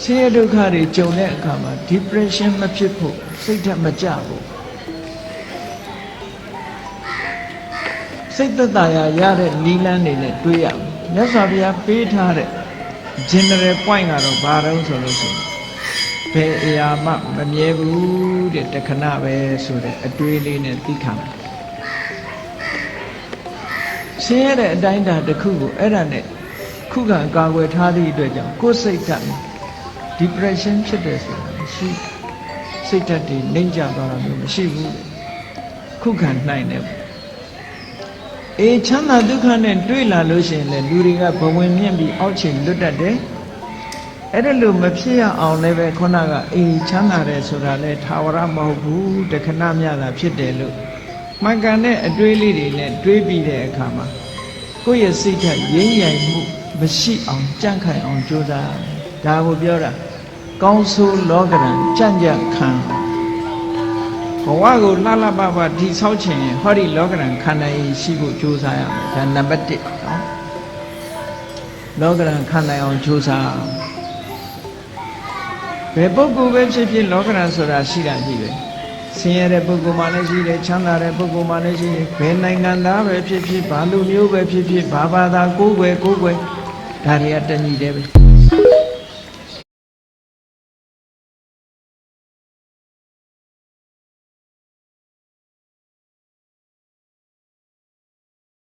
ဆင်းရဲဒုက္ခတွေကြုံတဲ့အခါမှာ depression မဖြစ်ဖို့စိတ်ဓာတ်မကျဖို့စိတ်သက်သာရာရတဲ့နိလန်းတွေနဲ့တွေးရမယ်မြတ်စွာဘုရားပေးထားတဲ့ general point ကတော့ဘာတော့ဆိုလို့ရှိရင်ဘယ်အရာမှမမြဲဘူးတဲ့တခဏပဲဆိုတဲ့အတွေးလေးနဲ့သိခံတယ်ဆင်းရဲတဲ့အတိုင်းအတာတစ်ခုကိုအဲ့ဒါနဲ့ခုခံကာကွယ်ထားသည့်အတွက်ကြောင့်ကိုယ်စိတ်ဓာတ် depression ဖြစ်တယ်ဆိုတာမရှိစိတ်ဓာတ်တွေနှိမ့်ကျသွားတာမျိုးမရှိဘူးခုခံနိုင်တယ်အေးချမ်းသာဒုက္ခနဲ့တွေ့လာလို့ရှိရင်လေလူတွေကဘဝင်မြင့်ပြီးအောက်ခြေလွတ်တတ်တယ်အဲ့ဒါလို့မဖြစ်ရအောင်လည်းပဲခုနကအေးချမ်းသာတယ်ဆိုတာလဲထာဝရမဟုတ်ဘူးတခဏမျှတာဖြစ်တယ်လို့မှန်ကန်တဲ့အတွေးလေးတွေနဲ့တွေးပြီးတဲ့အခါမှာကိုယ့်ရဲ့စိတ်ဓာတ်ရင်းရိုင်မှုမရှိအောင်ကြန့်ခိုင်အောင်ကြိုးစားဒါကိုပြောတာကောင်းဆိုးလောကရန်ကြံ့ကြံ့ခံဘဝကိုလှလှပပဒီဆောက်ချင်ရင်ဟောဒီလောကရန်ခန္ဓာကြီးရှိဖို့ကြိုးစားရမယ်ဒါနံပါတ်1နော်လောကရန်ခန္ဓာအောင်ကြိုးစားဘယ်ပုဂ္ဂိုလ်ပဲဖြစ်ဖြစ်လောကရန်ဆိုတာရှိတာကြီးပဲဆင်းရဲတဲ့ပုဂ္ဂိုလ်မှလည်းရှိတယ်ချမ်းသာတဲ့ပုဂ္ဂိုလ်မှလည်းရှိတယ်ဘယ်နိုင်ငံသားပဲဖြစ်ဖြစ်ဘာလူမျိုးပဲဖြစ်ဖြစ်ဘာဘာသာကိုယ်ွယ်ဒါတွေကတညီတည်းပဲ